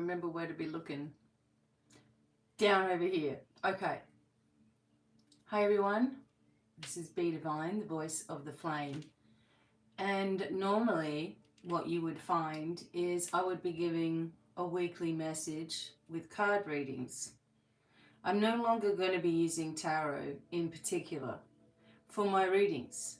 remember where to be looking. Down over here. Okay. Hi everyone. This is BDevine, the voice of the flame. And normally what you would find is I would be giving a weekly message with card readings. I'm no longer going to be using tarot in particular for my readings.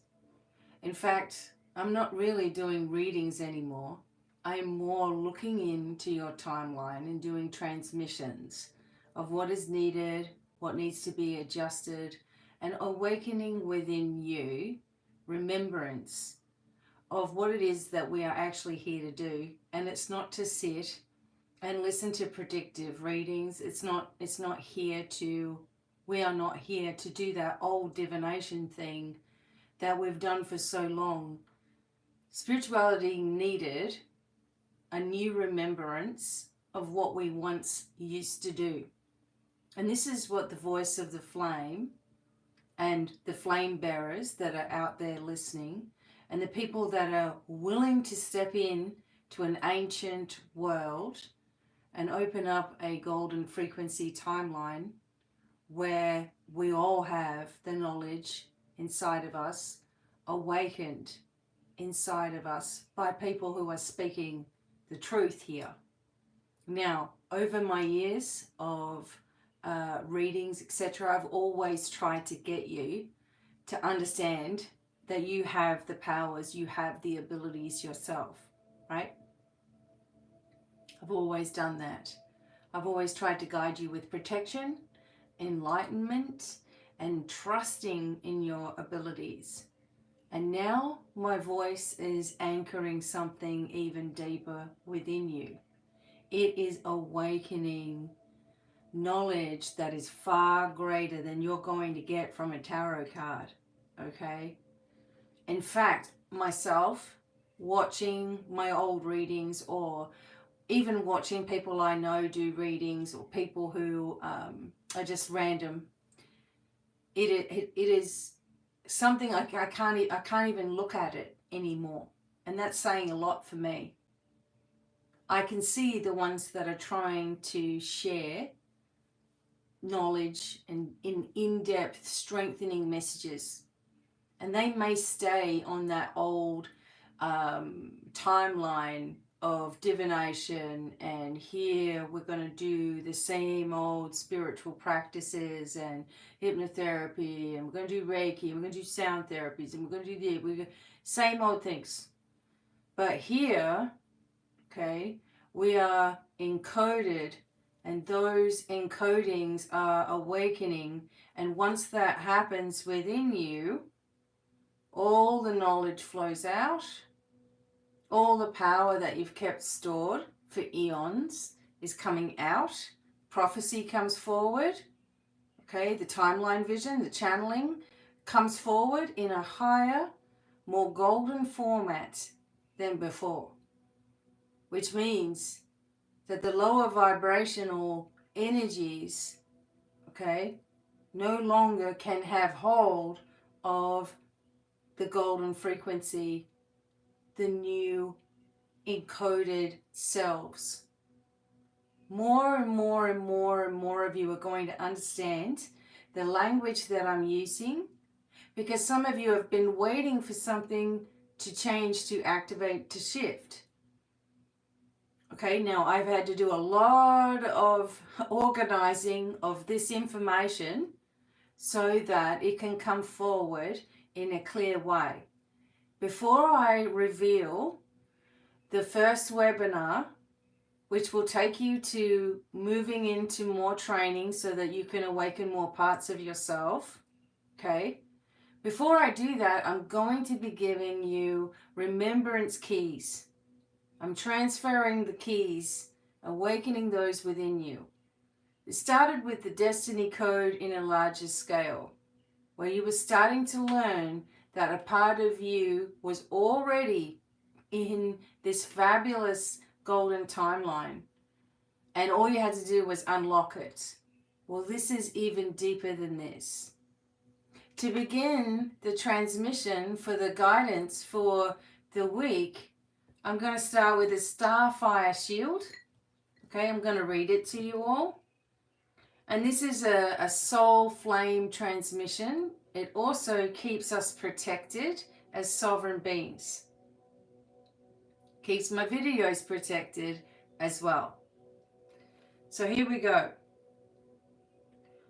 In fact, I'm not really doing readings anymore. I'm more looking into your timeline and doing transmissions of what is needed, what needs to be adjusted, and awakening within you remembrance of what it is that we are actually here to do. And it's not to sit and listen to predictive readings. We are not here to do that old divination thing that we've done for so long. Spirituality needed a new remembrance of what we once used to do. And this is what the voice of the flame and the flame bearers that are out there listening, and the people that are willing to step in to an ancient world and open up a golden frequency timeline where we all have the knowledge inside of us, awakened inside of us by people who are speaking the truth here. Now, over my years of readings, etc., I've always tried to get you to understand that you have the powers, you have the abilities yourself, right? I've always done that. I've always tried to guide you with protection, enlightenment, and trusting in your abilities. And now my voice is anchoring something even deeper within you. It is awakening knowledge that is far greater than you're going to get from a tarot card, okay? In fact, myself, watching my old readings, or even watching people I know do readings, or people who are just random, it is something I can't even look at it anymore. And that's saying a lot for me. I can see the ones that are trying to share knowledge and in-depth strengthening messages, and they may stay on that old timeline of divination, and here we're going to do the same old spiritual practices and hypnotherapy, and we're going to do Reiki, and we're going to do sound therapies, and we're going to do the same old things. But here, okay, we are encoded, and those encodings are awakening. And once that happens within you, all the knowledge flows out. All the power that you've kept stored for eons is coming out. Prophecy comes forward. Okay, the timeline vision, the channeling comes forward in a higher, more golden format than before. Which means that the lower vibrational energies, okay, no longer can have hold of the golden frequency, the new encoded selves. More and more and more and more of you are going to understand the language that I'm using, because some of you have been waiting for something to change, to activate, to shift. Okay, now I've had to do a lot of organizing of this information so that it can come forward in a clear way. Before I reveal the first webinar, which will take you to moving into more training so that you can awaken more parts of yourself, okay? Before I do that, I'm going to be giving you remembrance keys. I'm transferring the keys, awakening those within you. It started with the destiny code in a larger scale, where you were starting to learn that a part of you was already in this fabulous golden timeline, and all you had to do was unlock it. Well, this is even deeper than this. To begin the transmission for the guidance for the week, I'm going to start with a starfire shield. Okay, I'm going to read it to you all. And this is a soul flame transmission. It also keeps us protected as sovereign beings. Keeps my videos protected as well. So here we go.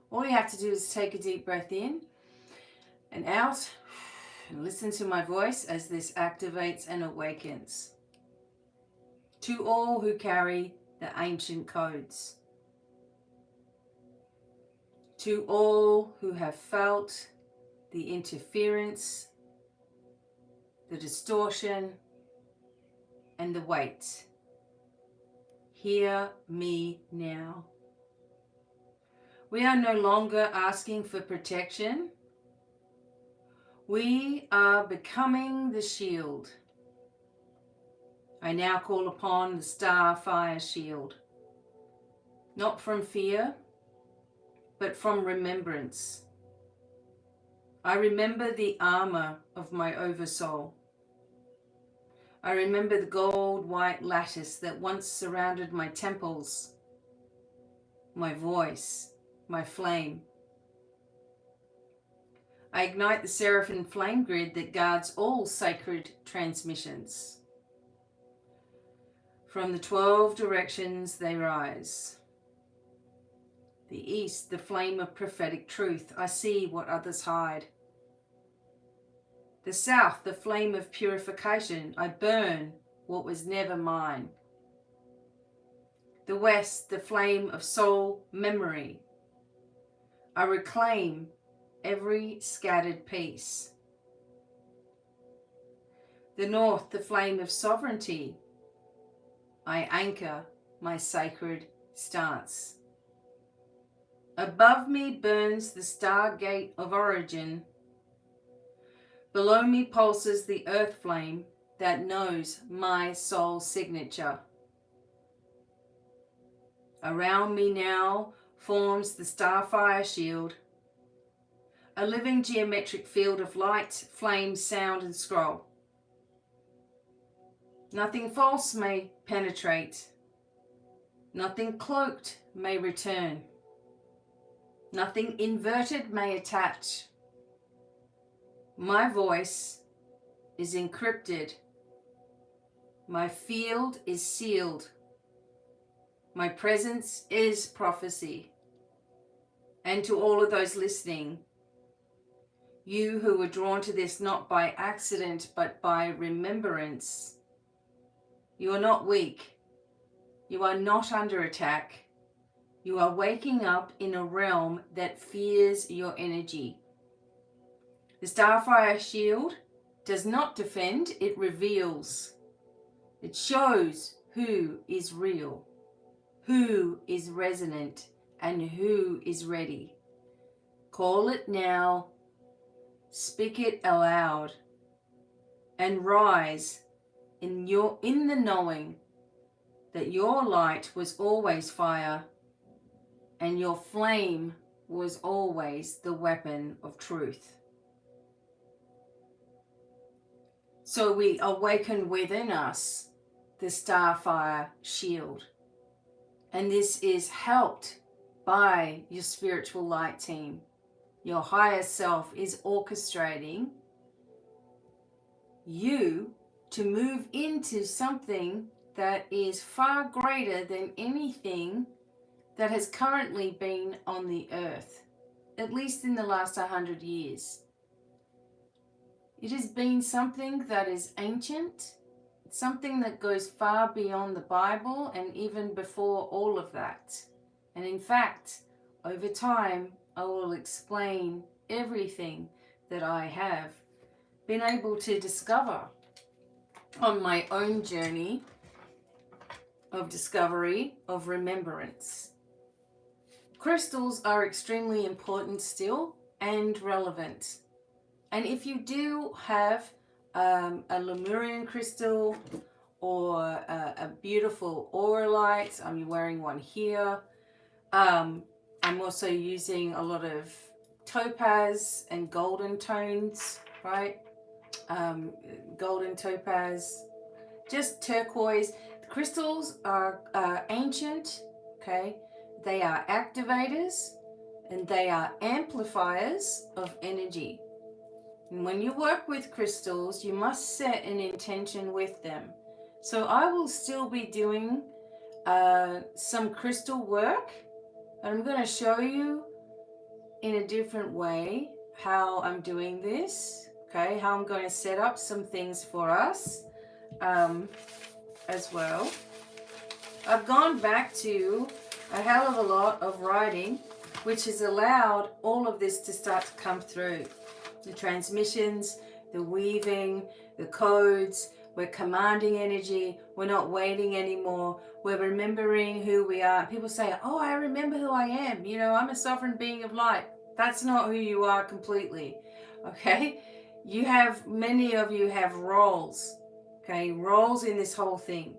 All you have to do is take a deep breath in and out and listen to my voice as this activates and awakens. To all who carry the ancient codes. To all who have felt the interference, the distortion, and the weight. Hear me now. We are no longer asking for protection. We are becoming the shield. I now call upon the starfire shield, not from fear, but from remembrance. I remember the armor of my oversoul. I remember the gold-white lattice that once surrounded my temples, my voice, my flame. I ignite the seraphim flame grid that guards all sacred transmissions. From the 12 directions they rise. The east, the flame of prophetic truth. I see what others hide. The south, the flame of purification. I burn what was never mine. The west, the flame of soul memory. I reclaim every scattered piece. The north, the flame of sovereignty. I anchor my sacred stance. Above me burns the stargate of origin. Below me pulses the earth flame that knows my soul signature. Around me now forms the starfire shield, a living geometric field of light, flame, sound, and scroll. Nothing false may penetrate. Nothing cloaked may return. Nothing inverted may attach. My voice is encrypted. My field is sealed. My presence is prophecy. And to all of those listening, you who were drawn to this not by accident but by remembrance, you are not weak. You are not under attack. You are waking up in a realm that fears your energy. The starfire shield does not defend, it reveals. It shows who is real, who is resonant, and who is ready. Call it now, speak it aloud, and rise in the knowing that your light was always fire and your flame was always the weapon of truth. So we awaken within us the starfire shield. And this is helped by your spiritual light team. Your higher self is orchestrating you to move into something that is far greater than anything that has currently been on the earth, at least in the last 100 years. It has been something that is ancient, something that goes far beyond the Bible and even before all of that. And in fact, over time, I will explain everything that I have been able to discover on my own journey of discovery, of remembrance. Crystals are extremely important still and relevant. And if you do have a Lemurian crystal or a beautiful auralite, I'm wearing one here. I'm also using a lot of topaz and golden tones, right? Golden topaz, just turquoise. Crystals are ancient, okay? They are activators and they are amplifiers of energy. And when you work with crystals, you must set an intention with them. So I will still be doing some crystal work, and I'm going to show you in a different way how I'm doing this, okay? How I'm going to set up some things for us as well. I've gone back to a hell of a lot of writing, which has allowed all of this to start to come through. The transmissions, the weaving, the codes, we're commanding energy, we're not waiting anymore, we're remembering who we are. People say, oh, I remember who I am, you know, I'm a sovereign being of light. That's not who you are completely, okay? You have, many of you have roles, okay, roles in this whole thing.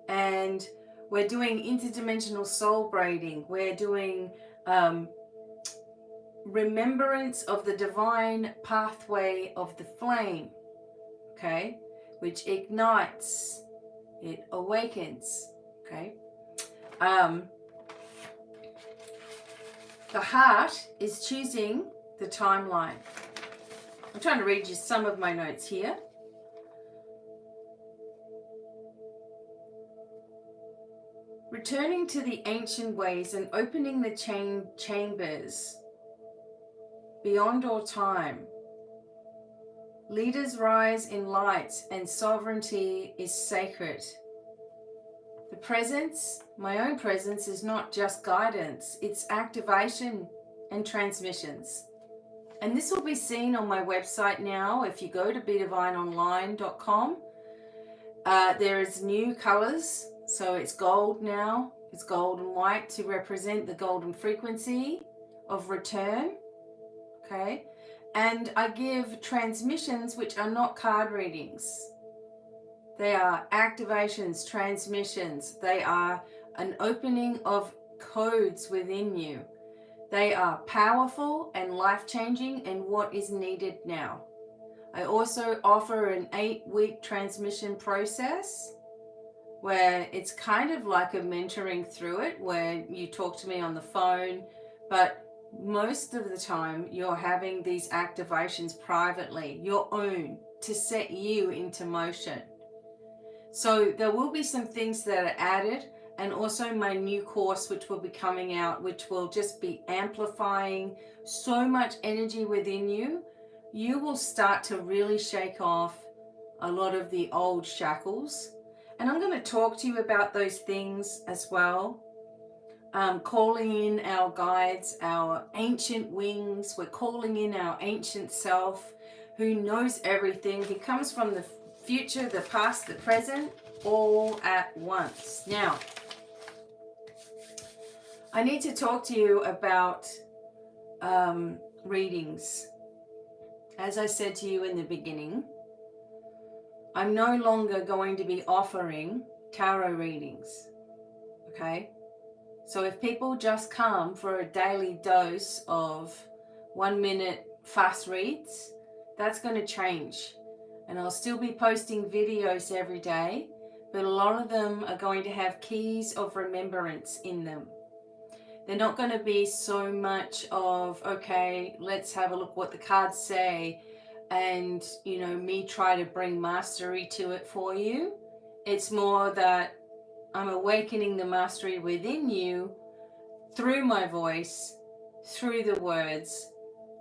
And we're doing interdimensional soul braiding, we're doing remembrance of the divine pathway of the flame, okay, which ignites, it awakens, okay. The heart is choosing the timeline. I'm trying to read you some of my notes here. Returning to the ancient ways and opening the chambers beyond all time. Leaders rise in light and sovereignty is sacred. The presence, my own presence, is not just guidance, it's activation and transmissions. And this will be seen on my website now. If you go to BDevineOnline.com, there is new colors. So it's gold now, it's gold and white to represent the golden frequency of return, okay? And I give transmissions which are not card readings. They are activations, transmissions. They are an opening of codes within you. They are powerful and life-changing and what is needed now. I also offer an 8-week transmission process where it's kind of like a mentoring through it, where you talk to me on the phone, but most of the time you're having these activations privately, your own, to set you into motion. So there will be some things that are added, and also my new course which will be coming out, which will just be amplifying so much energy within you. You will start to really shake off a lot of the old shackles. And I'm going to talk to you about those things as well. Calling in our guides, our ancient wings. We're calling in our ancient self who knows everything. He comes from the future, the past, the present, all at once. Now, I need to talk to you about readings. As I said to you in the beginning, I'm no longer going to be offering tarot readings, okay? So if people just come for a daily dose of 1-minute fast reads, that's going to change. And I'll still be posting videos every day, but a lot of them are going to have keys of remembrance in them. They're not going to be so much of, okay, let's have a look what the cards say, and, you know, me try to bring mastery to it for you. It's more that I'm awakening the mastery within you through my voice, through the words,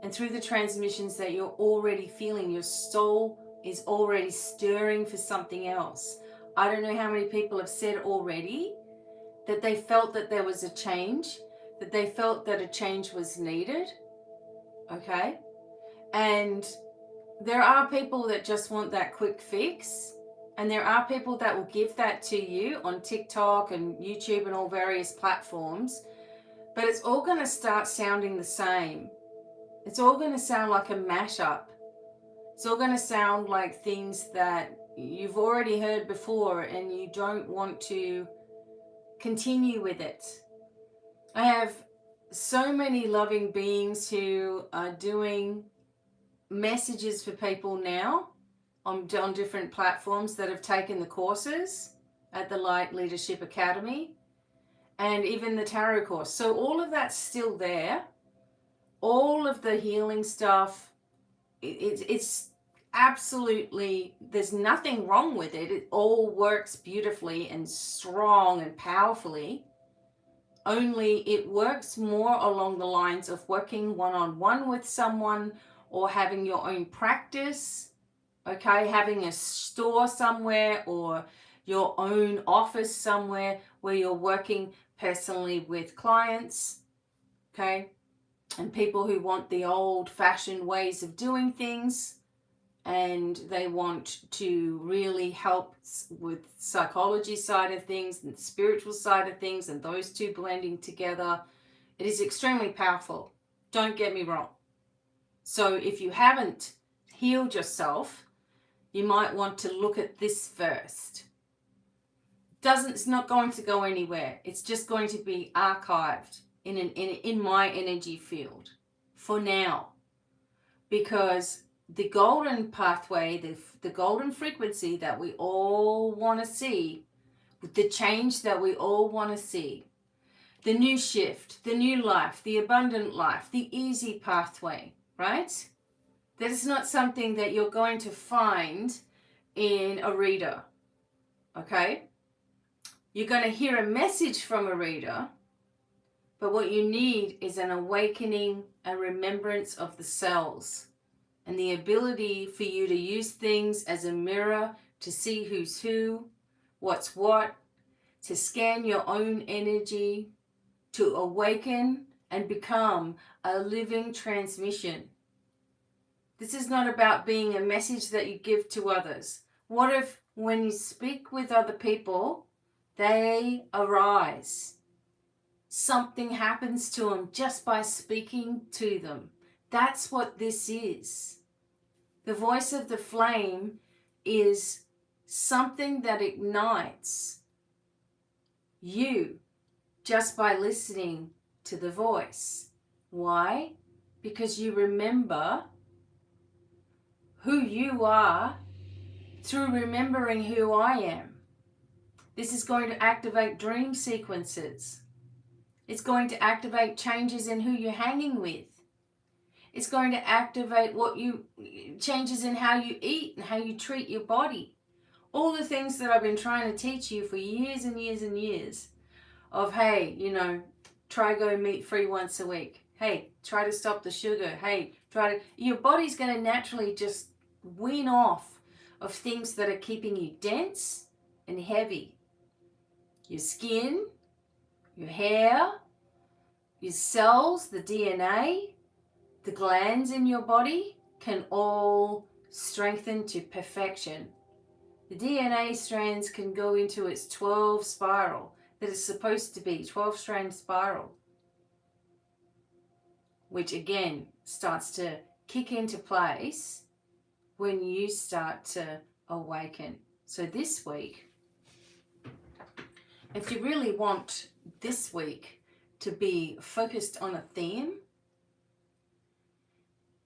and through the transmissions that you're already feeling. Your soul is already stirring for something else. I don't know how many people have said already that they felt that there was a change, that they felt that a change was needed, okay? And there are people that just want that quick fix, and there are people that will give that to you on TikTok and YouTube and all various platforms, but it's all going to start sounding the same. It's all going to sound like a mashup. It's all going to sound like things that you've already heard before and you don't want to continue with it. I have so many loving beings who are doing messages for people now on different platforms that have taken the courses, at the Light Leadership Academy, and even the tarot course. So all of that's still there. All of the healing stuff, it's absolutely, there's nothing wrong with it. It all works beautifully and strong and powerfully. Only it works more along the lines of working one-on-one with someone, or having your own practice, okay, having a store somewhere or your own office somewhere where you're working personally with clients, okay, and people who want the old-fashioned ways of doing things, and they want to really help with psychology side of things and spiritual side of things, and those two blending together. It is extremely powerful. Don't get me wrong. So if you haven't healed yourself, you might want to look at this first. It's not going to go anywhere. It's just going to be archived in my energy field for now, because the golden pathway, the golden frequency that we all want to see, the change that we all want to see, the new shift, the new life, the abundant life, the easy pathway, right? That is not something that you're going to find in a reader, okay? You're going to hear a message from a reader, but what you need is an awakening, a remembrance of the cells, and the ability for you to use things as a mirror to see who's who, what's what, to scan your own energy, to awaken and become a living transmission. This is not about being a message that you give to others. What if when you speak with other people, they arise? Something happens to them just by speaking to them. That's what this is. The voice of the flame is something that ignites you just by listening to the voice. Why? Because you remember who you are through remembering who I am. This is going to activate dream sequences. It's going to activate changes in who you're hanging with. It's going to activate changes in how you eat and how you treat your body. All the things that I've been trying to teach you for years and years and years of, hey, try go meat free once a week. Hey, try to stop the sugar. Hey, your body's going to naturally just wean off of things that are keeping you dense and heavy. Your skin, your hair, your cells, the DNA, the glands in your body can all strengthen to perfection. The DNA strands can go into its 12 spiral that it's supposed to be, 12-strand spiral, which again starts to kick into place when you start to awaken. So this week, if you really want this week to be focused on a theme,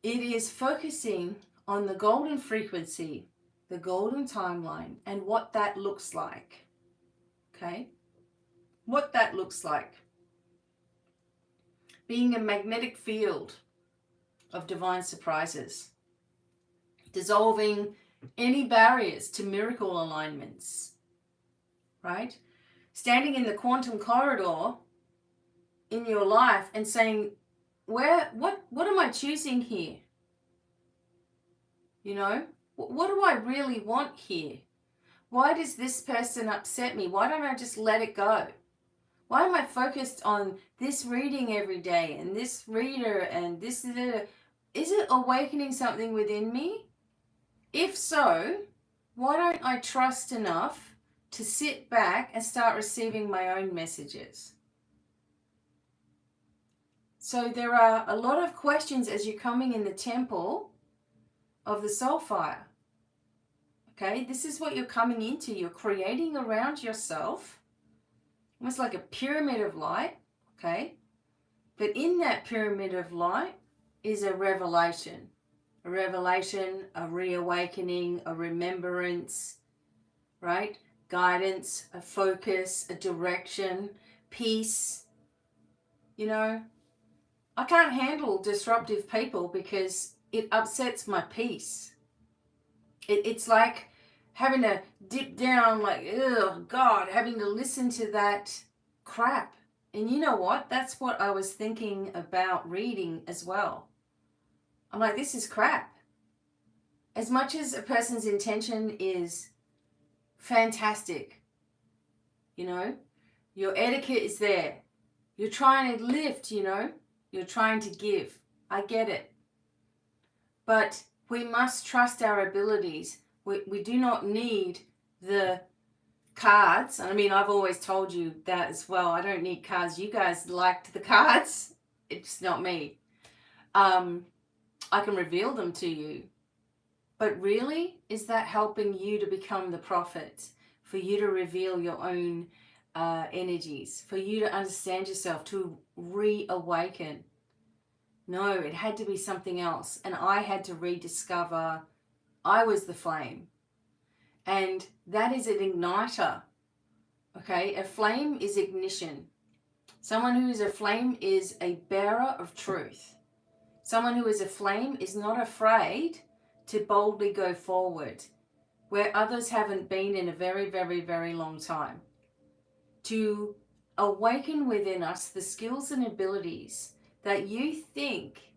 it is focusing on the golden frequency, the golden timeline, and what that looks like. Okay? What that looks like. Being a magnetic field of divine surprises. Dissolving any barriers to miracle alignments. Right? Standing in the quantum corridor in your life and saying, what am I choosing here? What do I really want here? Why does this person upset me? Why don't I just let it go? Why am I focused on this reading every day and this reader and this? Is it awakening something within me? If so, why don't I trust enough to sit back and start receiving my own messages? So there are a lot of questions as you're coming in the temple of the soul fire. Okay, this is what you're coming into. You're creating around yourself, almost like a pyramid of light, okay? But in that pyramid of light is a revelation, a reawakening, a remembrance, right? guidance, a focus, a direction, peace. You know, I can't handle disruptive people because it upsets my peace. It's like having to dip down, like, oh God, having to listen to that crap. And you know what? That's what I was thinking about reading as well. I'm like, this is crap. As much as a person's intention is fantastic, you know, your etiquette is there. You're trying to lift, you know, you're trying to give. I get it. But we must trust our abilities. We do not need the cards. I mean, I've always told you that as well. I don't need cards. You guys liked the cards. It's not me. I can reveal them to you. But really, is that helping you to become the prophet? For you to reveal your own energies? For you to understand yourself? To reawaken? No, it had to be something else. And I had to rediscover I was the flame. And that is an igniter. Okay, a flame is ignition. Someone who is a flame is a bearer of truth. Someone who is a flame is not afraid to boldly go forward where others haven't been in a very, very, very long time. To awaken within us the skills and abilities that you think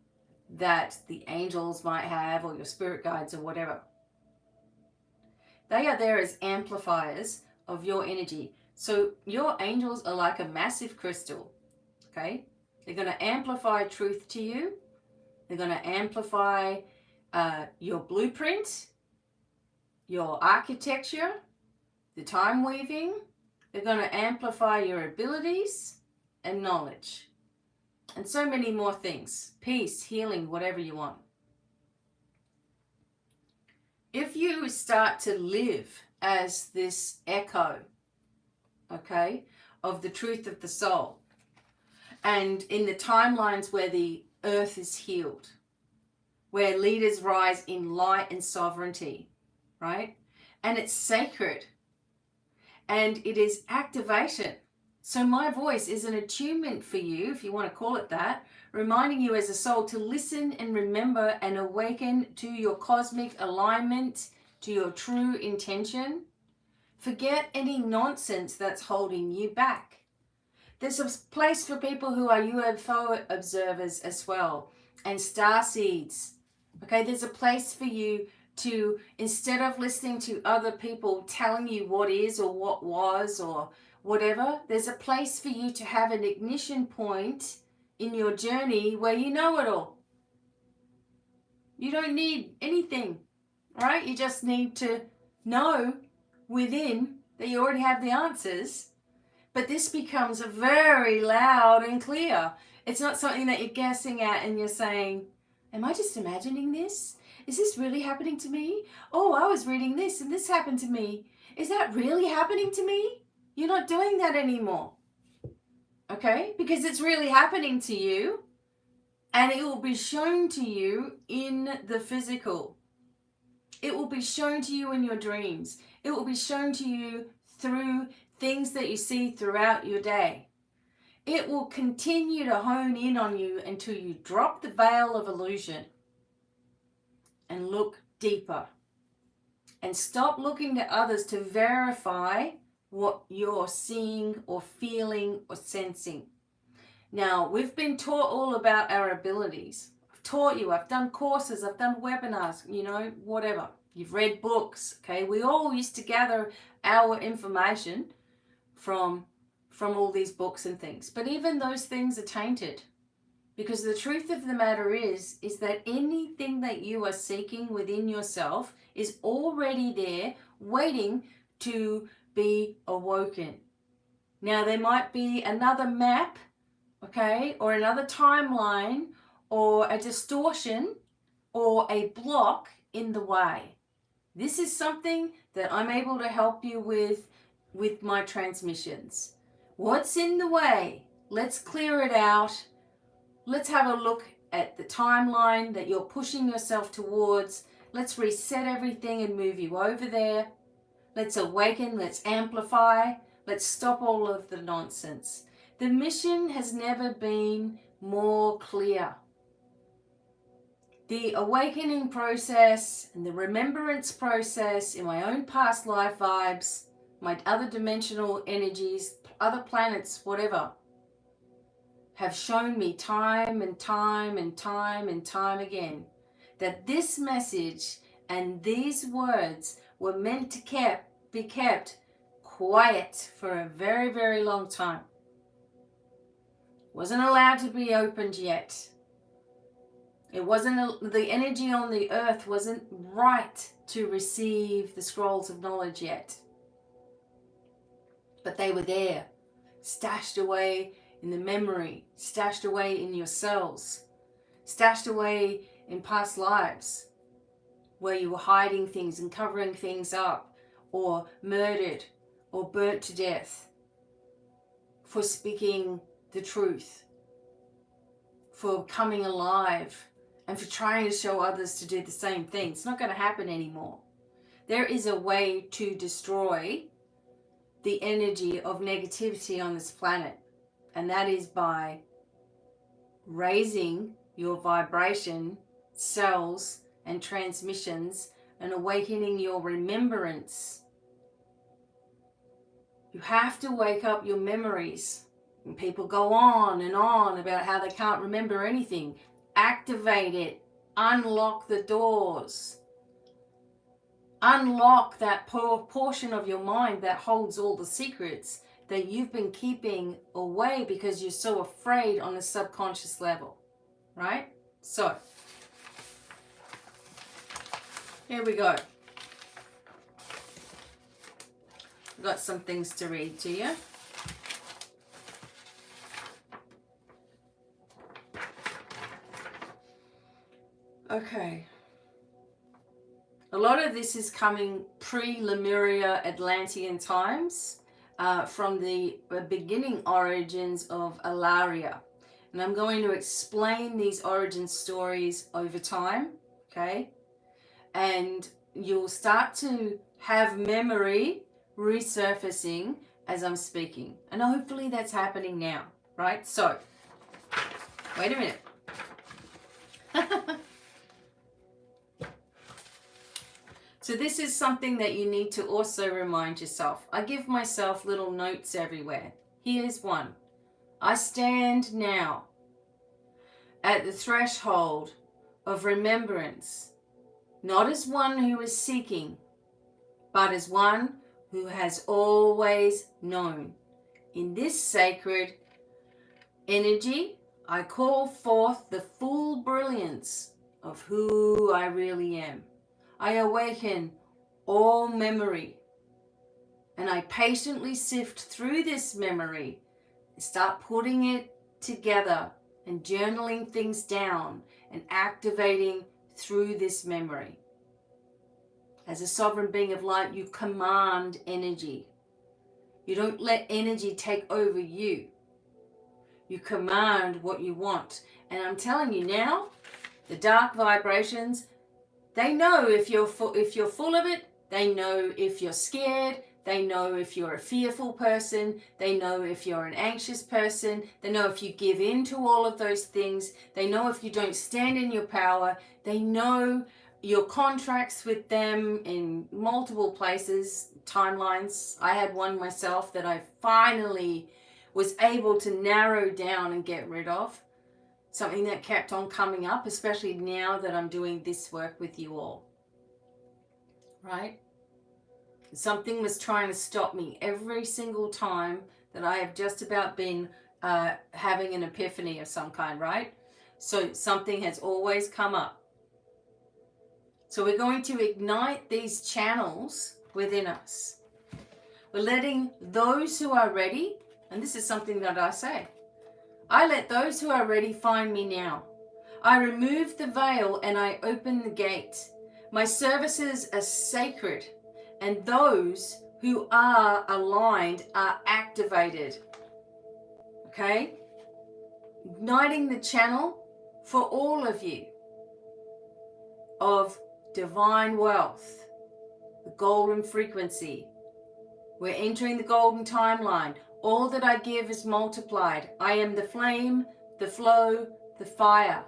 that the angels might have, or your spirit guides, or whatever. They are there as amplifiers of your energy. So your angels are like a massive crystal, okay? They're going to amplify truth to you. They're going to amplify your blueprint, your architecture, the time weaving. They're going to amplify your abilities and knowledge. And so many more things. Peace, healing, whatever you want. If you start to live as this echo, okay, of the truth of the soul, and in the timelines where the earth is healed, where leaders rise in light and sovereignty, right? And it's sacred. And it is activation. So my voice is an attunement for you, if you want to call it that, reminding you as a soul to listen and remember and awaken to your cosmic alignment, to your true intention. Forget any nonsense that's holding you back. There's a place for people who are UFO observers as well, and star seeds. Okay, there's a place for you to, instead of listening to other people telling you what is or what was or whatever, there's a place for you to have an ignition point in your journey where you know it all. You don't need anything, right? You just need to know within that you already have the answers. But this becomes very loud and clear. It's not something that you're guessing at and you're saying, am I just imagining this? Is this really happening to me? Oh, I was reading this and this happened to me. Is that really happening to me? You're not doing that anymore. Okay? Because it's really happening to you, and it will be shown to you in the physical. It will be shown to you in your dreams. It will be shown to you through things that you see throughout your day. It will continue to hone in on you until you drop the veil of illusion and look deeper. And stop looking to others to verify what you're seeing or feeling or sensing. Now, we've been taught all about our abilities. I've taught you, I've done courses, I've done webinars, you know, whatever. You've read books, okay? We all used to gather our information from all these books and things. But even those things are tainted. Because the truth of the matter is that anything that you are seeking within yourself is already there, waiting to be awoken. Now, there might be another map, okay, or another timeline, or a distortion, or a block in the way. This is something that I'm able to help you with my transmissions. What's in the way? Let's clear it out. Let's have a look at the timeline that you're pushing yourself towards. Let's reset everything and move you over there. Let's awaken, let's amplify, let's stop all of the nonsense. The mission has never been more clear. The awakening process and the remembrance process in my own past life vibes, my other dimensional energies, other planets, whatever, have shown me time and time and time and time again that this message and these words were meant to be kept quiet for a very, very long time. Wasn't allowed to be opened yet. It wasn't, the energy on the earth wasn't right to receive the scrolls of knowledge yet. But they were there, stashed away in the memory, stashed away in your cells, stashed away in past lives where you were hiding things and covering things up, or murdered or burnt to death for speaking the truth, for coming alive, and for trying to show others to do the same thing. It's not going to happen anymore. There is a way to destroy the energy of negativity on this planet, and that is by raising your vibration, cells, and transmissions, and awakening your remembrance. You have to wake up your memories. And people go on and on about how they can't remember anything. Activate it. Unlock the doors. Unlock that portion of your mind that holds all the secrets that you've been keeping away because you're so afraid on a subconscious level. Right? So, here we go. I've got some things to read to you. Okay. A lot of this is coming pre-Lemuria Atlantean times, from the beginning origins of Alaria. And I'm going to explain these origin stories over time, okay? And you'll start to have memory resurfacing as I'm speaking. And hopefully that's happening now, right? So, wait a minute. So this is something that you need to also remind yourself. I give myself little notes everywhere. Here's one. I stand now at the threshold of remembrance, not as one who is seeking, but as one who has always known. In this sacred energy, I call forth the full brilliance of who I really am. I awaken all memory, and I patiently sift through this memory and start putting it together and journaling things down and activating through this memory. As a sovereign being of light, you command energy. You don't let energy take over you. You command what you want. And I'm telling you now, the dark vibrations, they know if you're full of it. They know if you're scared. They know if you're a fearful person. They know if you're an anxious person. They know if you give in to all of those things. They know if you don't stand in your power. They know your contracts with them in multiple places, timelines. I had one myself that I finally was able to narrow down and get rid of. Something that kept on coming up, especially now that I'm doing this work with you all. Right? Something was trying to stop me every single time that I have just about been having an epiphany of some kind, right? So something has always come up. So we're going to ignite these channels within us. We're letting those who are ready, and this is something that I say, I let those who are ready find me now. I remove the veil and I open the gate. My services are sacred, and those who are aligned are activated. Okay? Igniting the channel for all of you of divine wealth, the golden frequency. We're entering the golden timeline. All that I give is multiplied. I am the flame, the flow, the fire.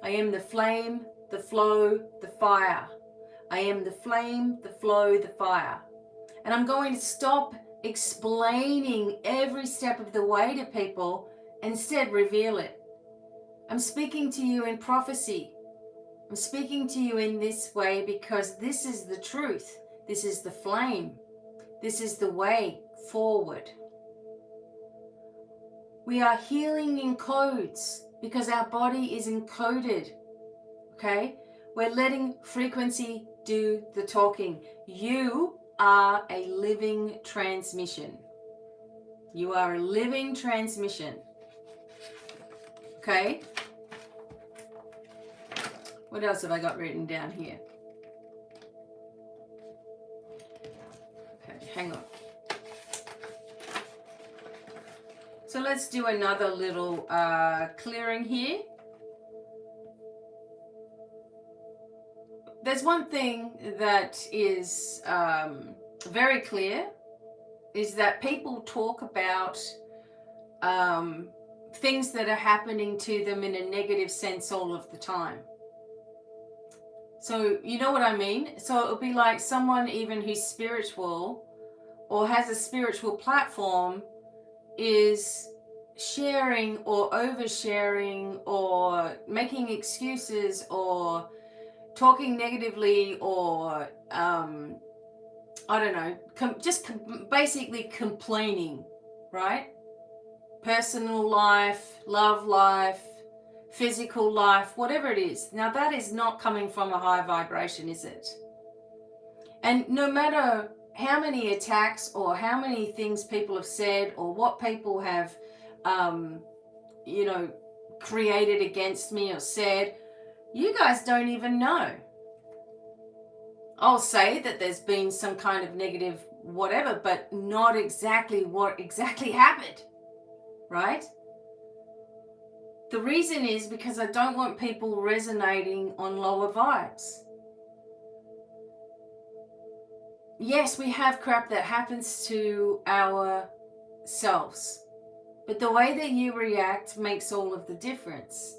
I am the flame, the flow, the fire. I am the flame, the flow, the fire. And I'm going to stop explaining every step of the way to people, instead reveal it. I'm speaking to you in prophecy. I'm speaking to you in this way because this is the truth. This is the flame. This is the way forward. We are healing in codes because our body is encoded. Okay? We're letting frequency do the talking. You are a living transmission. You are a living transmission. Okay? What else have I got written down here? Okay, hang on. So let's do another little clearing here. There's one thing that is very clear, is that people talk about things that are happening to them in a negative sense all of the time. So you know what I mean? So it'll be like someone even who's spiritual or has a spiritual platform is sharing or oversharing or making excuses or talking negatively or I don't know, basically complaining, right? Personal life, love life, physical life, whatever it is. Now that is not coming from a high vibration, is it? And no matter how many attacks or how many things people have said or what people have, created against me or said, you guys don't even know. I'll say that there's been some kind of negative whatever, but not exactly what exactly happened, right? The reason is because I don't want people resonating on lower vibes. Yes, we have crap that happens to ourselves, but the way that you react makes all of the difference.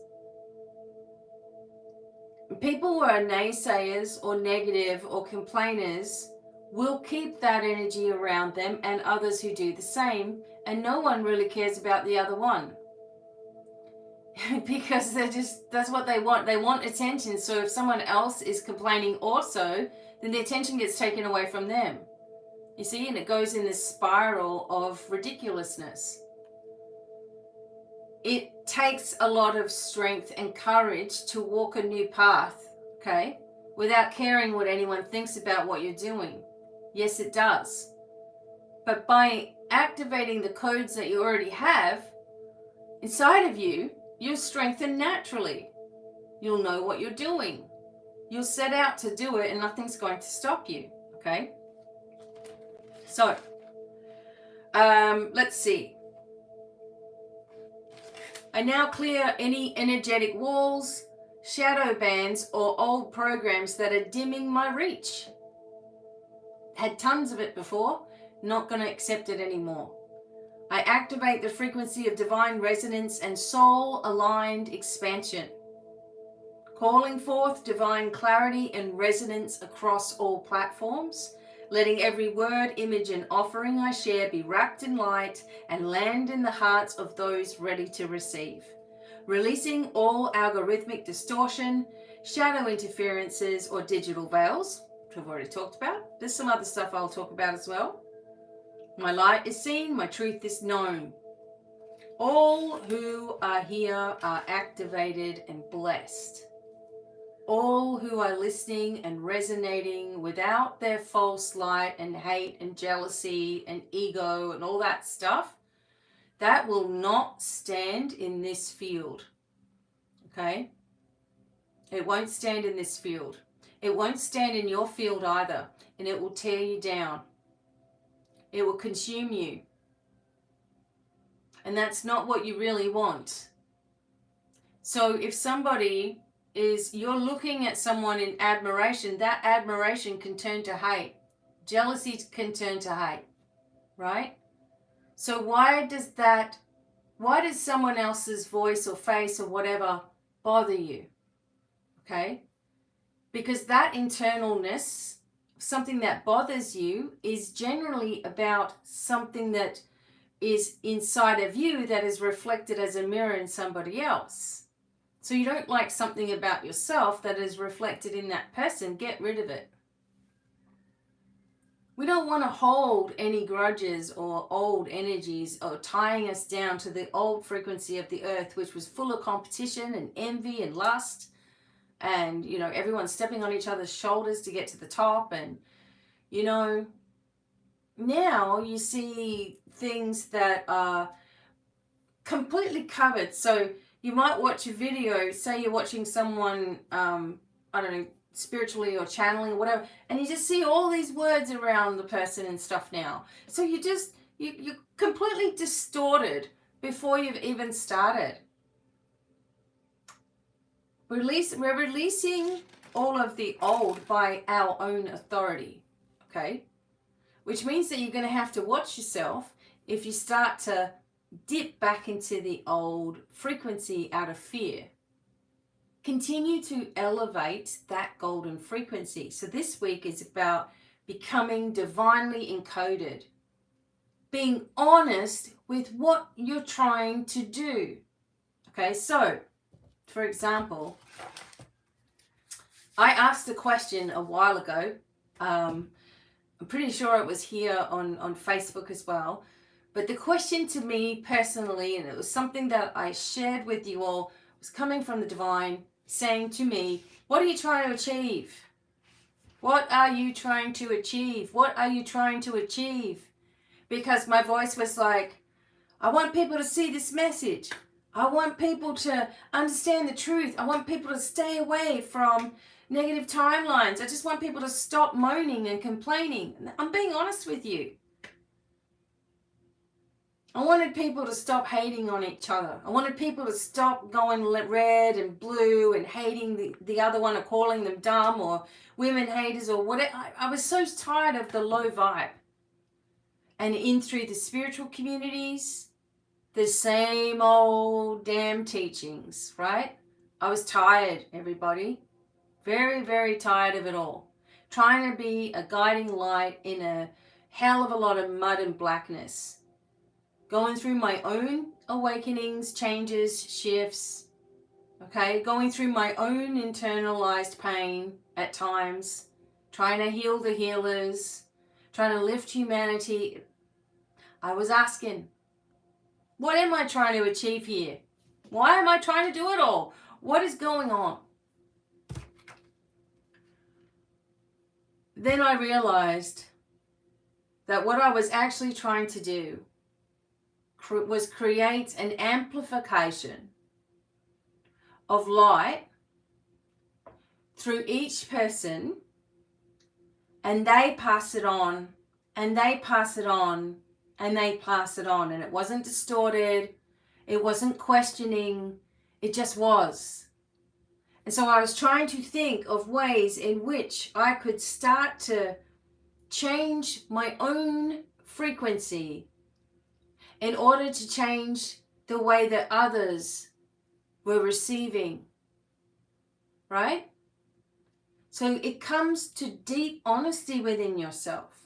People who are naysayers or negative or complainers will keep that energy around them, and others who do the same, and no one really cares about the other one. Because that's what they want. They want attention. So if someone else is complaining also, then the attention gets taken away from them. You see, and it goes in this spiral of ridiculousness. It takes a lot of strength and courage to walk a new path, okay, without caring what anyone thinks about what you're doing. Yes, it does. But by activating the codes that you already have inside of you, you'll strengthen naturally. You'll know what you're doing. You'll set out to do it and nothing's going to stop you, okay? So, let's see. I now clear any energetic walls, shadow bands, or old programs that are dimming my reach. Had tons of it before, not going to accept it anymore. I activate the frequency of divine resonance and soul-aligned expansion, calling forth divine clarity and resonance across all platforms, letting every word, image, and offering I share be wrapped in light and land in the hearts of those ready to receive. Releasing all algorithmic distortion, shadow interferences, or digital veils, which I've already talked about. There's some other stuff I'll talk about as well. My light is seen, my truth is known. All who are here are activated and blessed. All who are listening and resonating without their false light and hate and jealousy and ego and all that stuff, that will not stand in this field. Okay? It won't stand in this field. It won't stand in your field either, and it will tear you down. It will consume you. And that's not what you really want. So if somebody is you're looking at someone in admiration. That admiration can turn to hate. Jealousy can turn to hate, right? So why does someone else's voice or face or whatever bother you? Okay? Because that internalness, something that bothers you, is generally about something that is inside of you that is reflected as a mirror in somebody else. So you don't like something about yourself that is reflected in that person, get rid of it. We don't want to hold any grudges or old energies or tying us down to the old frequency of the earth, which was full of competition and envy and lust. And, you know, everyone stepping on each other's shoulders to get to the top. And, you know, now you see things that are completely covered. So you might watch a video, say you're watching someone, I don't know, spiritually or channeling or whatever, and you just see all these words around the person and stuff now. So you're completely distorted before you've even started. We're releasing all of the old by our own authority, okay? Which means that you're going to have to watch yourself if you start to dip back into the old frequency out of fear. Continue to elevate that golden frequency. So this week is about becoming divinely encoded, being honest with what you're trying to do. Okay, so for example, I asked a question a while ago. I'm pretty sure it was here on Facebook as well. But the question to me personally, and it was something that I shared with you all, was coming from the Devine, saying to me, what are you trying to achieve? What are you trying to achieve? What are you trying to achieve? Because my voice was like, I want people to see this message. I want people to understand the truth. I want people to stay away from negative timelines. I just want people to stop moaning and complaining. I'm being honest with you. I wanted people to stop hating on each other. I wanted people to stop going red and blue and hating the other one or calling them dumb or women haters or whatever. I was so tired of the low vibe. And in through the spiritual communities, the same old damn teachings, right? I was tired, everybody. Very, very tired of it all. Trying to be a guiding light in a hell of a lot of mud and blackness. Going through my own awakenings, changes, shifts, okay? Going through my own internalized pain at times, trying to heal the healers, trying to lift humanity. I was asking, what am I trying to achieve here? Why am I trying to do it all? What is going on? Then I realized that what I was actually trying to do was create an amplification of light through each person, and they pass it on, and they pass it on, and they pass it on. And it wasn't distorted, it wasn't questioning, it just was. And so I was trying to think of ways in which I could start to change my own frequency in order to change the way that others were receiving, right? So it comes to deep honesty within yourself.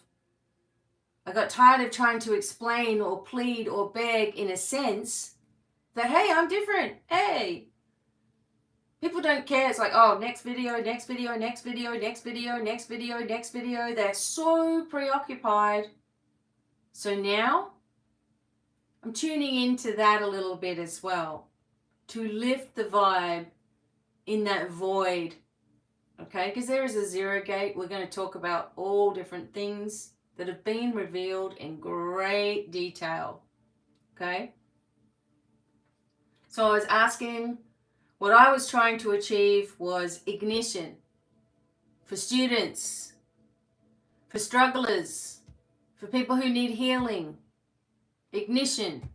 I got tired of trying to explain or plead or beg in a sense that, hey, I'm different. Hey, people don't care. It's like, oh, next video, next video, next video, next video, next video, next video. They're so preoccupied. So now I'm tuning into that a little bit as well, to lift the vibe in that void, okay? Because there is a zero gate. We're going to talk about all different things that have been revealed in great detail, okay? So I was asking, what I was trying to achieve was ignition for students, for strugglers, for people who need healing. Ignition.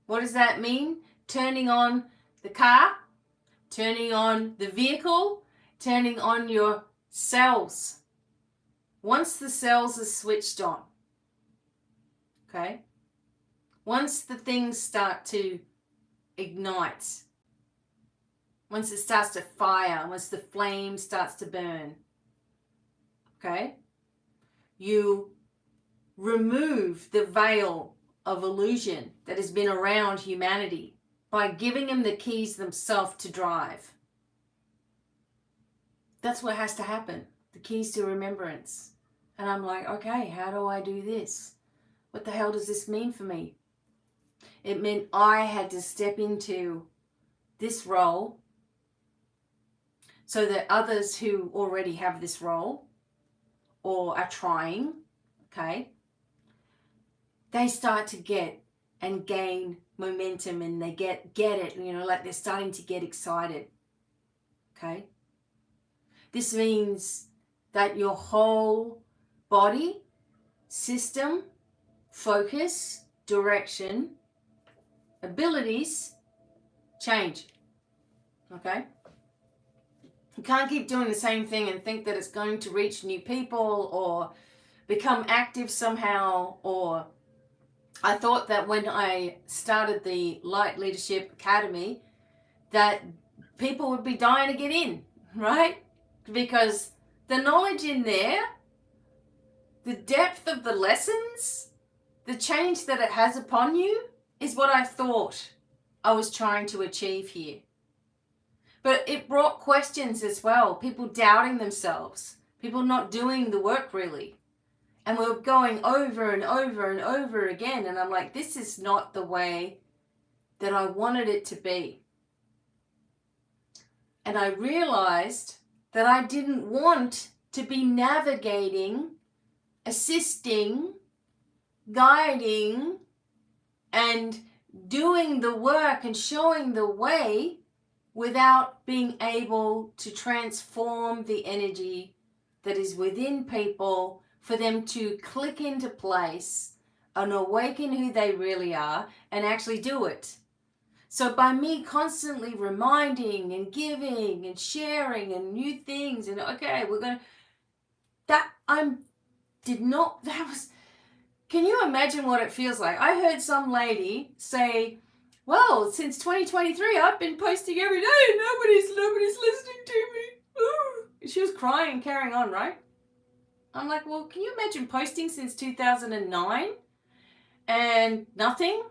What does that mean? Turning on the car, turning on the vehicle, turning on your cells. Once the cells are switched on, okay? Once the things start to ignite, once it starts to fire, once the flame starts to burn, okay? You remove the veil of illusion that has been around humanity by giving them the keys themselves to drive. That's what has to happen. The keys to remembrance. And I'm like, okay, how do I do this? What the hell does this mean for me? It meant I had to step into this role so that others who already have this role or are trying, okay, they start to get and gain momentum, and they get it, you know, like they're starting to get excited, okay? This means that your whole body, system, focus, direction, abilities change, okay? You can't keep doing the same thing and think that it's going to reach new people or become active somehow. Or I thought that when I started the Light Leadership Academy that people would be dying to get in, right? Because the knowledge in there, the depth of the lessons, the change that it has upon you is what I thought I was trying to achieve here. But it brought questions as well, people doubting themselves, people not doing the work really. And we're going over and over and over again. And I'm like, this is not the way that I wanted it to be. And I realized that I didn't want to be navigating, assisting, guiding, and doing the work and showing the way without being able to transform the energy that is within people for them to click into place and awaken who they really are and actually do it. So by me constantly reminding and giving and sharing and new things and okay, we're going to, can you imagine what it feels like? I heard some lady say, well, since 2023, I've been posting every day and nobody's listening to me. Ooh. She was crying and carrying on, right? I'm like, well, can you imagine posting since 2009 and nothing?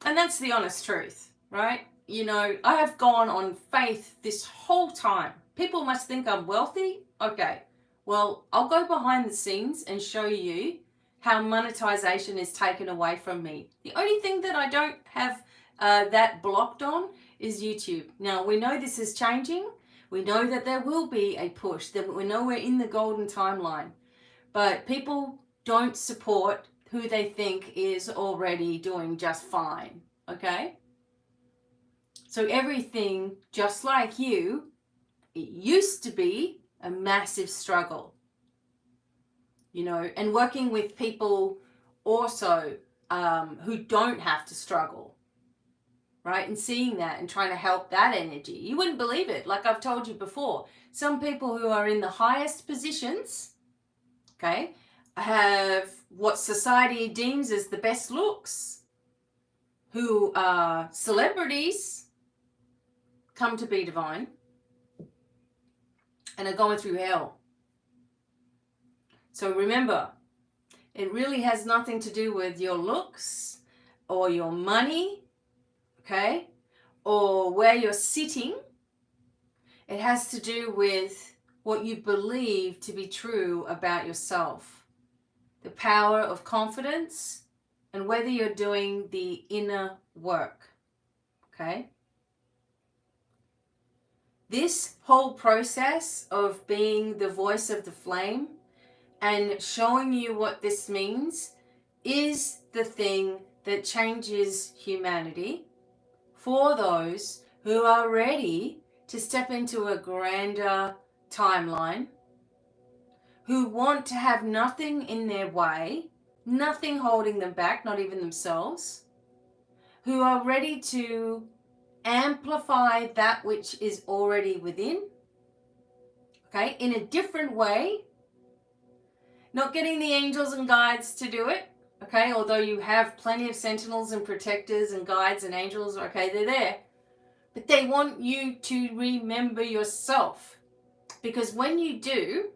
And that's the honest truth, right? You know, I have gone on faith this whole time. People must think I'm wealthy. Okay, well, I'll go behind the scenes and show you how monetization is taken away from me. The only thing that I don't have that blocked on is YouTube. Now, we know this is changing. We know that there will be a push. That we know we're in the golden timeline. But people don't support who they think is already doing just fine, okay? So everything, just like you, it used to be a massive struggle, you know, and working with people also who don't have to struggle, right? And seeing that and trying to help that energy. You wouldn't believe it. Like I've told you before, some people who are in the highest positions, okay, have what society deems as the best looks, who are celebrities, come to BDevine and are going through hell. So remember, it really has nothing to do with your looks or your money, okay, or where you're sitting. It has to do with what you believe to be true about yourself. The power of confidence, and whether you're doing the inner work, okay? This whole process of being the voice of the flame and showing you what this means is the thing that changes humanity for those who are ready to step into a grander timeline, who want to have nothing in their way, nothing holding them back, not even themselves, who are ready to amplify that which is already within, okay, in a different way. Not getting the angels and guides to do it, okay, although you have plenty of sentinels and protectors and guides and angels, okay, they're there. But they want you to remember yourself. Because when you do,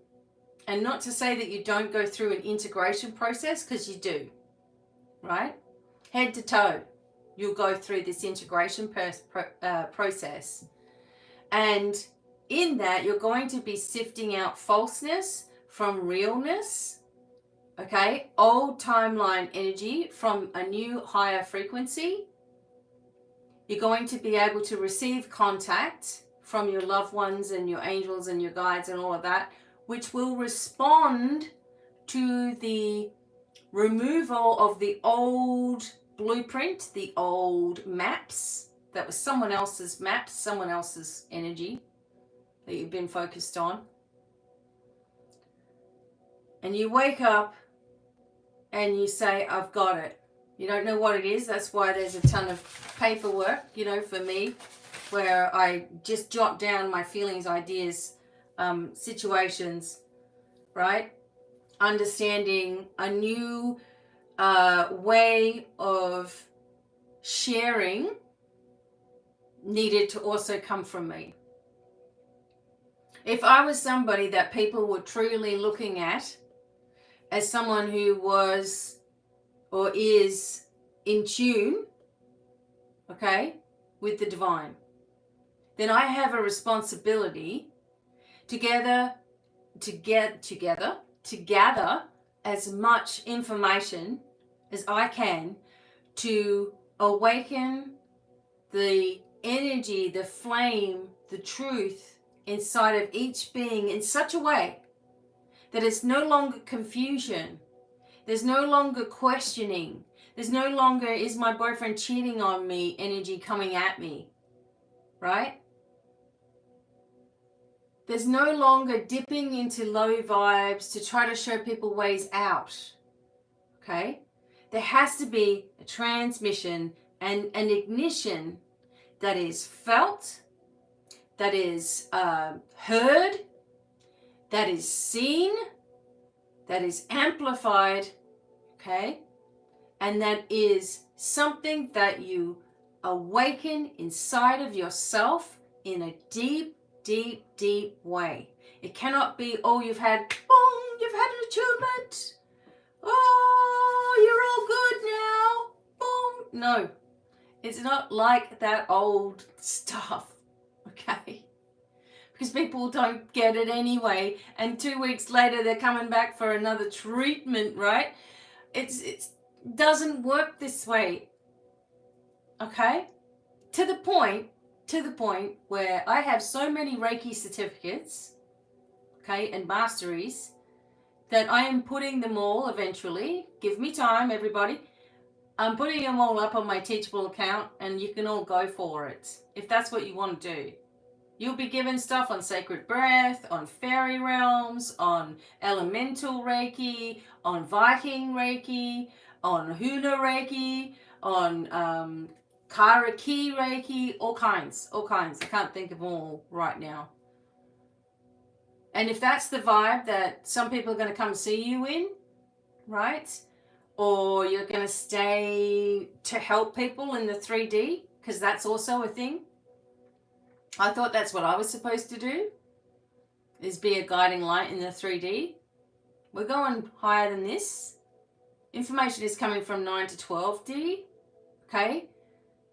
and not to say that you don't go through an integration process, because you do, right? Head to toe, you'll go through this integration process. And in that, you're going to be sifting out falseness from realness, okay? Old timeline energy from a new higher frequency. You're going to be able to receive contact from your loved ones and your angels and your guides and all of that, which will respond to the removal of the old blueprint, the old maps that was someone else's maps, someone else's energy that you've been focused on. And you wake up and you say, I've got it. You don't know what it is. That's why there's a ton of paperwork, you know, for me, where I just jot down my feelings, ideas, situations, right? Understanding a new way of sharing needed to also come from me. If I was somebody that people were truly looking at as someone who was or is in tune, okay, with the divine, then I have a responsibility to gather as much information as I can to awaken the energy, the flame, the truth inside of each being in such a way that it's no longer confusion. There's no longer questioning. There's no longer, is my boyfriend cheating on me, energy coming at me, right? There's no longer dipping into low vibes to try to show people ways out, okay? There has to be a transmission and an ignition that is felt, that is heard, that is seen, that is amplified, okay? And that is something that you awaken inside of yourself in a deep, deep, deep way. It cannot be, oh, you've had an attunement. Oh, you're all good now. Boom. No, it's not like that old stuff, okay? Because people don't get it anyway, and 2 weeks later they're coming back for another treatment, right? It doesn't work this way, okay? To the point where I have so many Reiki certificates, okay, and masteries, that I am putting them all eventually. Give me time, everybody. I'm putting them all up on my Teachable account, and you can all go for it if that's what you want to do. You'll be given stuff on sacred breath, on fairy realms, on elemental Reiki, on Viking Reiki, on Huna Reiki, on Karaki Reiki, all kinds. I can't think of all right now. And if that's the vibe that some people are going to come see you in, right? Or you're going to stay to help people in the 3D, because that's also a thing. I thought that's what I was supposed to do, is be a guiding light in the 3D. We're going higher than this. Information is coming from 9 to 12D, okay?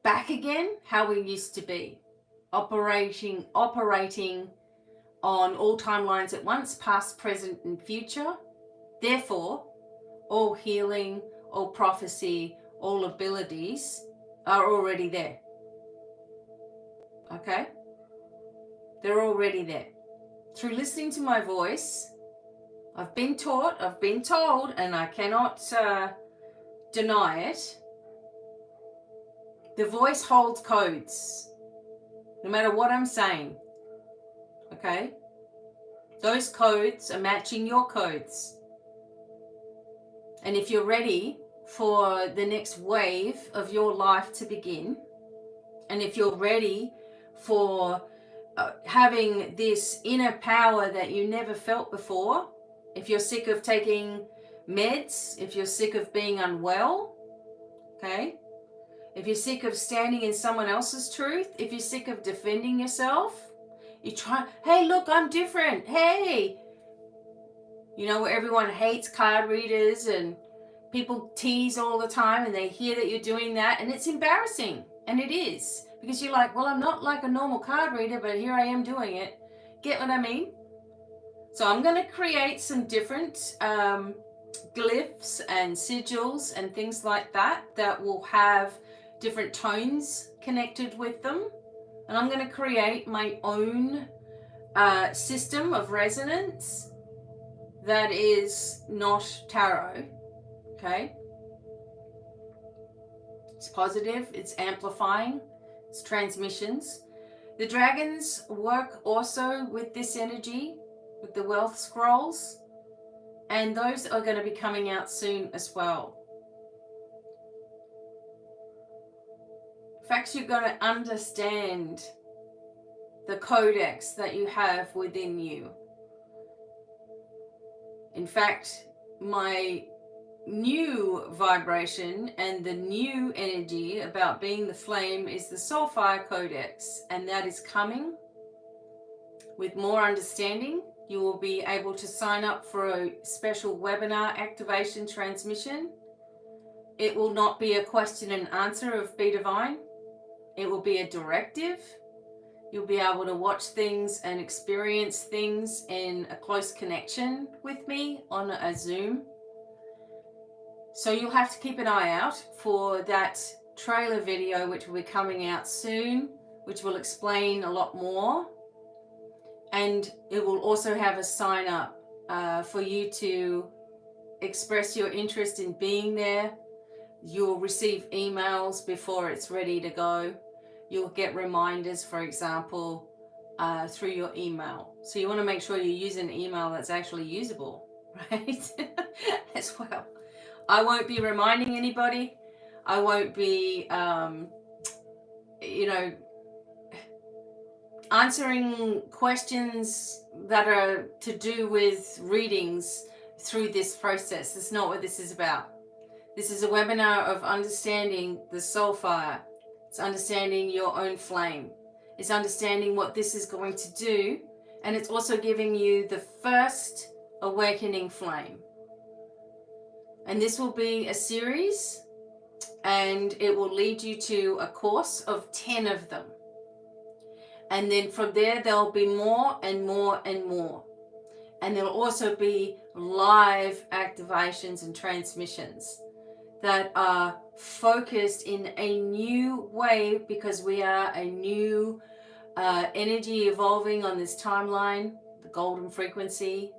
Back again, how we used to be. Operating on all timelines at once, past, present, and future. Therefore, all healing, all prophecy, all abilities are already there. Okay? They're already there. Through listening to my voice, I've been taught, I've been told, and I cannot deny it. The voice holds codes, no matter what I'm saying. Okay? Those codes are matching your codes. And if you're ready for the next wave of your life to begin, And if you're ready for having this inner power that you never felt before, if you're sick of taking meds, if you're sick of being unwell, okay, if you're sick of standing in someone else's truth, if you're sick of defending yourself, you try, hey, look, I'm different. Hey, you know, everyone hates card readers and people tease all the time and they hear that you're doing that and it's embarrassing. And it is, because you're like, well, I'm not like a normal card reader, but here I am doing it. Get what I mean? So I'm going to create some different glyphs and sigils and things like that that will have different tones connected with them. And I'm going to create my own system of resonance that is not tarot, okay? It's positive, it's amplifying, it's transmissions. The dragons work also with this energy, with the wealth scrolls, and those are going to be coming out soon as well. In fact, you're going to understand the codex that you have within you. In fact, my new vibration and the new energy about being the flame is the Soulfire Codex, and that is coming with more understanding. You will be able to sign up for a special webinar activation transmission. It will not be a question and answer of BDevine. It will be a directive. You'll be able to watch things and experience things in a close connection with me on a Zoom. So you'll have to keep an eye out for that trailer video, which will be coming out soon, which will explain a lot more. And it will also have a sign up for you to express your interest in being there. You'll receive emails before it's ready to go. You'll get reminders, for example, through your email. So you want to make sure you use an email that's actually usable, right? As well. I won't be reminding anybody. I won't be, answering questions that are to do with readings through this process. That's not what this is about. This is a webinar of understanding the soul fire. It's understanding your own flame. It's understanding what this is going to do. And it's also giving you the first awakening flame. And this will be a series, and it will lead you to a course of 10 of them. And then from there, there'll be more and more and more. And there'll also be live activations and transmissions that are focused in a new way, because we are a new energy evolving on this timeline, the golden frequency.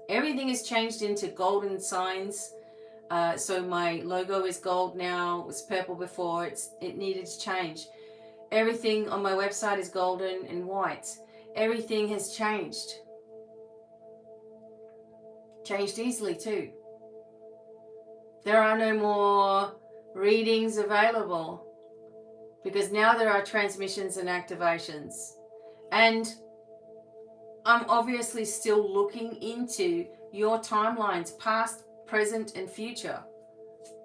Everything is changed into golden signs. So my logo is gold now. It was purple before. It needed to change. Everything on my website is golden and white. Everything has changed. Changed easily too. There are no more readings available, because now there are transmissions and activations. And I'm obviously still looking into your timelines, past, present, and future,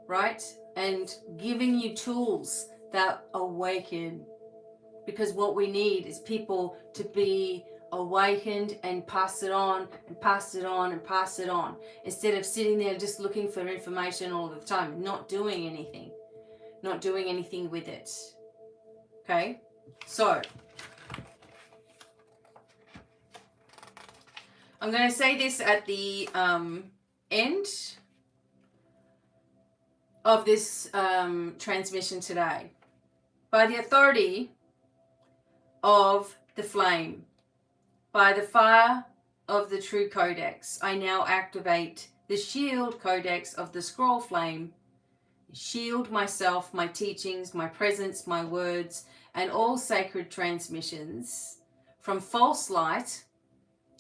right? And giving you tools that awaken. Because what we need is people to be awakened and pass it on and pass it on and pass it on, instead of sitting there just looking for information all the time, not doing anything with it. Okay, so I'm going to say this at the end of this transmission today. By the authority of the flame, by the fire of the true codex, I now activate the shield codex of the scroll flame. Shield myself, my teachings, my presence, my words, and all sacred transmissions from false light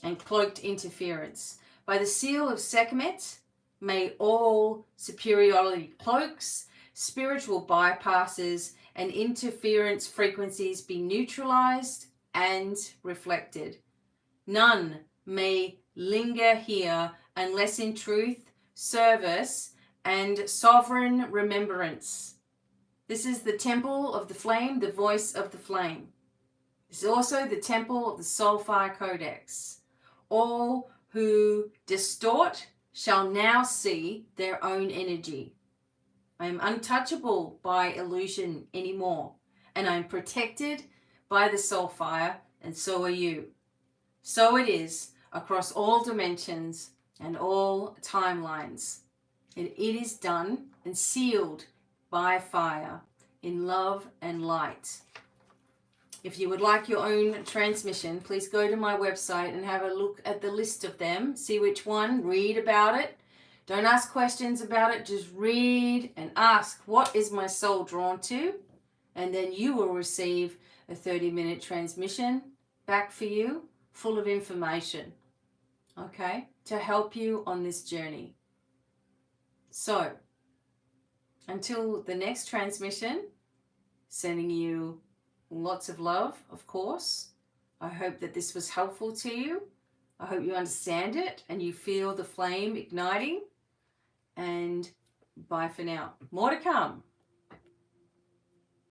and cloaked interference. By the seal of Sekhmet, may all superiority cloaks, spiritual bypasses and interference frequencies be neutralized and reflected. None may linger here unless in truth, service, and sovereign remembrance. This is the temple of the flame, the voice of the flame. This is also the temple of the Soulfire Codex. All who distort shall now see their own energy. I am untouchable by illusion anymore, and I am protected by the Soulfire, and so are you. So it is across all dimensions and all timelines. It is done and sealed by fire in love and light. If you would like your own transmission, please go to my website and have a look at the list of them. See which one, read about it. Don't ask questions about it, just read and ask, what is my soul drawn to? And then you will receive a 30-minute transmission back for you, full of information, okay, to help you on this journey. So, until the next transmission, sending you lots of love, of course. I hope that this was helpful to you. I hope you understand it and you feel the flame igniting. And bye for now. More to come.